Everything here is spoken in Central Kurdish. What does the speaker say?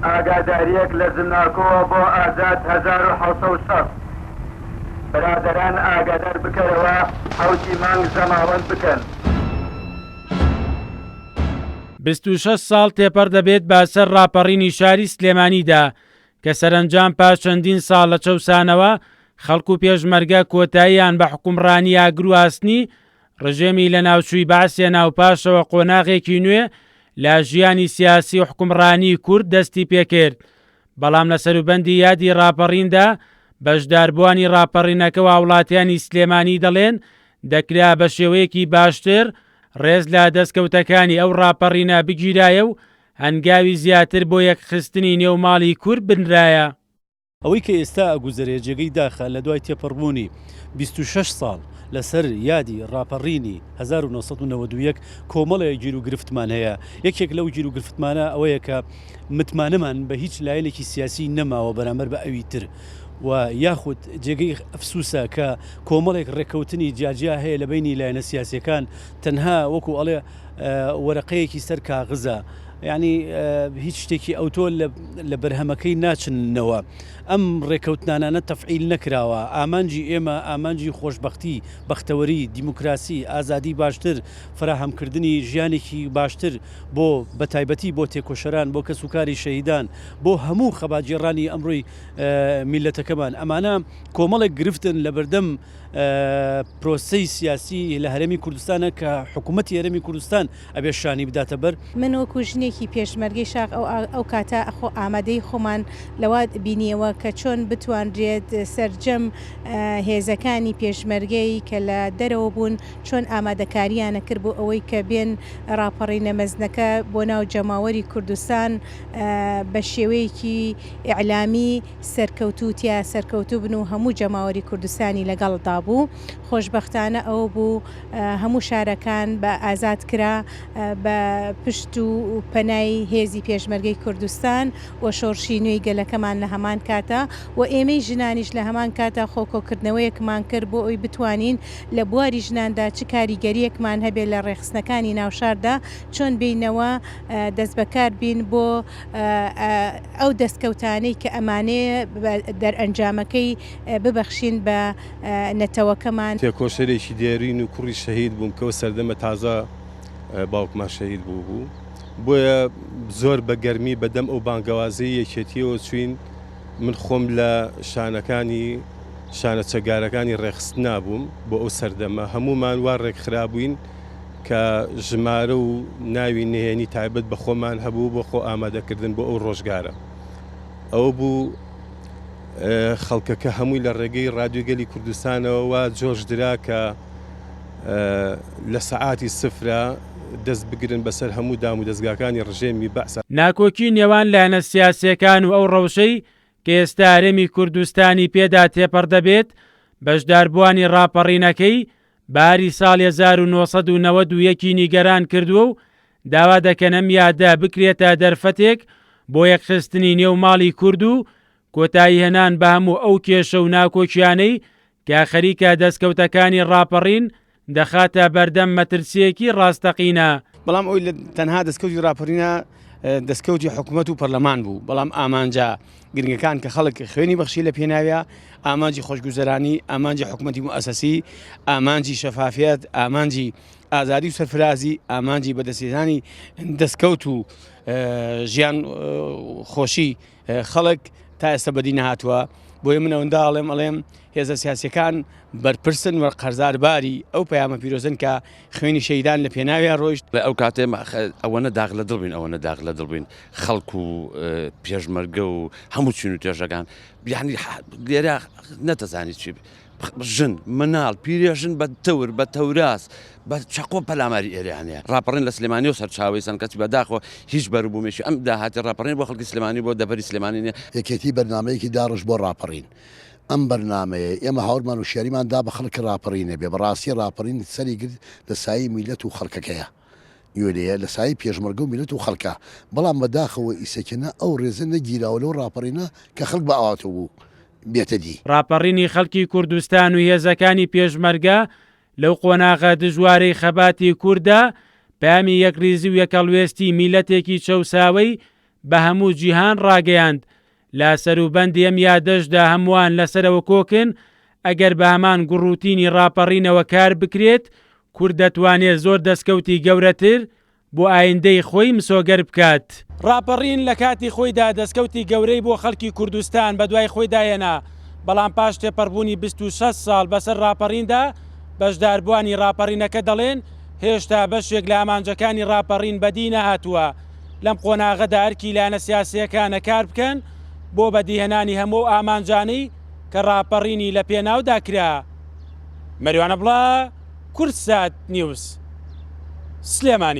ئاگاداریەک لە زمناکۆوە بۆ ئازاد 1760 برادران ئاگادار بکەرەوە حوتی مانگ زەماوەند بکەن. 26 ساڵ تێپەر دەبێت بەسەر ڕاپەڕینی شاری سلێمانیدا کە سەرنجام پاش چەندین ساڵ لە چەوسانەوە خەڵک و پێشمەرگە کۆتاییان بە حکومڕانی ئاگر و ئاسنی ڕژێمی لە ناوچووی باسیە ناوپاشەوە قۆناغێکی نوێ لە ژیانی سیاسی و حکومڕانی کورد دەستی پێکرد. بەڵام لە سەروبەندی یادی ڕاپەڕیندا بەشداربووانی ڕاپەڕینەکە و وڵاتیانی سلێمانی دەڵێن دەکرا بە شێوەیەکی باشتر ڕێز لە دەستکەوتەکانی ئەو ڕاپەڕینە بگیرایە و هەنگاوی زیاتر بۆ یەکخستنی نێوماڵی کورد بنرایە. ئەوەی کە ئێستا ئەگوزەرێ جێگەی داخە لە دوای تێپەڕبوونی 26 ساڵ لەسەر یادی ڕاپەڕینی 1991 کۆمەڵێک گیر و گرفتمان هەیە. یەکێک لەو گیر و گرفتمانە ئەوەیە کە متمانەمان بە هیچ لایەنێکی سیاسی نەماوە بەرامبەر بە ئەوی تر و یاخود جێگەی ئەفسوسە کە کۆمەڵێک ڕێکەوتنی جیاجیا هەیە لە بینی لایەنە سیاسیەکان تەنها وەکو ئەڵێ وەرەقەیەکی سەر کاغزە، یعنی هیچ شتێکی ئەوتۆ لە بەرهەمەکەی ناچنەوە. ئەم ڕێکەوتنانانە تەفعیل نەکراوە. ئامانجی ئێمە ئامانجی خۆشببختی، بەختەوەری، دیموکراسی، ئازادی باشتر، فراهەمکردنی ژیانێکی باشتر بۆ بەتایبەتی بۆ تێکۆشەران، بۆ کەسوکاری شەهیدان، بۆ هەموو خەباتجێڕانی ئەمڕۆی میلەتەکەمان. ئەمانە کۆمەڵێک گرفتن لە بەردەم پرۆسەی سیاسی لە هەرێمی کوردستانە کە حکوومەتی هەرێمی کوردستان ئەبێ شانی بداتە بەر. من وەکو ژنێکی پێشمەرگەی شاق ئەو کاتە ئەخۆ ئامادەی خۆمان لەوە بینیەوە کە چۆن بتوانرێت سەرجەم هێزەکانی پێشمەرگەی کە لە دەرەوە بوون چۆن ئامادەکاریانە کرد بۆ ئەوەی کە بێن ڕاپەڕینە مەزنەکە بۆ ناو جەماوەری کوردستان بە شێوەیەکی ئیعلامی سەرکەوتوتیا سەرکەوتو بن و هەموو جەماوەری کوردستانی لەگەڵدا بوو. خۆشبەختانە ئەو بوو هەموو شارەکان بە ئازاد کرا بە پشت و پەنای هێزی پێشمەرگەی کوردستان و شۆڕشی نوێی گەلەکەمان لە هەمان کاتە و ئێمەی ژنانیش لە هەمان کاتە خۆکۆکردنەوەیەکمان کرد بۆ ئەوی بتوانین لە بواری ژناندا چ کاریگەریەکمان هەبێت لە ڕێخستنەکانی ناوشاردا چۆن بینەوە دەست بەکار بین بۆ ئەو دەستکەوتانەی کە ئەمانەیە دەرئەنجامەکەی ببەخشین بە نەتەوەکەمان. تێکۆشەرێکی دێرین و کوڕی شەهید بووم کەەوە سەردەمە تازە باوکمان شەهید بوو بۆیە زۆر بە گەرمی بەدەم ئەو بانگەوازەی یەکێتیەوە چوین. من خۆم لە شانەکانی شانە چەگارەکانی ڕێخست نابووم بۆ ئەو سەردەمە هەمومان وا ڕێکخرابووین کە ژمارە و ناوی نهێنی تایبەت بە خۆمان هەبوو بۆ خۆ ئامادەکردن بۆ ئەو ڕۆژگارە. ئەوە بوو خەڵکەکە هەمووی لە ڕێگەی ڕادیۆگەلی کوردستانەوە وا جۆشدرا کە لە سەعاتی سفرە دەست بگرن بەسەر هەموو دام و دەستگاکانی ڕژێمی بەعسە. ناکۆکی نێوان لایەنە سیاسیەکان و ئەو ڕەوشەی کە ئێستا هەرێمی کوردستانی پێدا تێپەڕ دەبێت بەشداربووانی ڕاپەڕینەکەی باری ساڵی 1991 نیگەران کردووە و داوا دەکەن ئەم یادە بکرێتە دەرفەتێک بۆ یەکخستنی نێوماڵی کورد و کۆتایی هێنان بە هەموو ئەو کێشە و ناکۆکیانەی کە خەریکە دەستکەوتەکانی ڕاپەڕین دەخاتە بەردەم مەترسیەکی ڕاستەقینە. بەڵام ئەوی تەنها دەستکەوتی ڕاپەڕینە دەستکەوتی حکوومەت و پەرلەمان بوو، بەڵام ئامانجا گرنگەکان کە خەڵک خوێنی بەخشی لە پێناویە، ئامانجی خۆشگوزەرانی، ئامانجی حکوومەتی موئەسەسی، ئامانجی شەفافیت، ئامانجی ئازادی و سەرفرازی، ئامانجی بەدەستهێنانی دەستکەوت و ژیان خۆشی خەڵک تا ئێستا بەدی نەهاتووە. بۆیە من ئەوەندە ئەڵێم هێزە سیاسیەکان بەرپرسن و قەرزارباری ئەو پەیامە پیرۆزن کە خوێنی شەیدان لە پێناویان ڕۆیشت. ئەو کاتێ ئەوەنە داغ لە دڵبین، ئەوەنە داغ لە دڵبین خەڵک و پێشمەرگە و هەموو چین و تێژەکان یعنی لێرە نەتەزانی چی ژن مناڵ پیرێژن بە تەور بە تەوراس بە چەقۆ پەلاماری ئێرانەیە. ڕاپەڕین لە سلێمانی و سەرچاوی سەنکەچی بەداخۆ هیچ بەروبوومێکی ئەم داهاتی ڕاپەڕین بۆ خەڵکی سلێمانی بۆ دەبەری سلێمانی نیە. یەکێتی بەرنامەیەکی داڕژ بۆ ڕاپەڕین. ئەم بەرنامەیە ئێمە هاوڕمان و شێریمان دا بە خەڵکی ڕاپەڕینە بێ بەڕاستی ڕاپەڕین سەری گرت لە سایی میلەت و خەڵکەکەیە یۆلەیە لە سایی پێشمەرگە و میلەت و خەڵکە، بەڵام بەداخەوە ئیسەکەنە ئەو ڕێزە نەگیراوە لەو ڕاپەڕینە کە خەڵک بە ئاواتەوە بوو بێتە دی. ڕاپەڕینی خەڵکی کوردستان و هێزەکانی پێشمەرگە لەو قۆناغە دژوارەی خەباتی کووردا پامی یەکریزی و یەکەڵوێستی میلەتێکی چەوساوەی بە هەموو جیهان ڕاگەیاند لە سەروبەندی ئەم یادەشدا هەمووان لەسەرەوە کۆکن ئەگەر بە هەمان گوڕوتینی ڕاپەڕینەوە کار بکرێت کورد دەتوانێت زۆر دەستکەوتی گەورەتر بۆ ئایندەی خۆی مسۆگەر بکات. ڕاپەڕین لە کاتی خۆیدا دەستکەوتی گەورەی بۆ خەڵکی کوردستان بە دوای خۆی داهێنا، بەڵام پاش تێپەڕبوونی 26 ساڵ بەسەر ڕاپەڕیندا بەشداربووانی ڕاپەڕینەکە دەڵێن هێشتا بەشێک لە ئامانجەکانی ڕاپەڕین بەدی نەهاتووە. لەم قۆناغەدا ئەرکی لایەنە سیاسیەکانە کار بکەن بۆ بەدیهێنانی هەموو ئامانجانەی کە ڕاپەڕینی لە پێناودا کرا. مەریوانە بڵا، کورتسات نیوز، سلێمانی.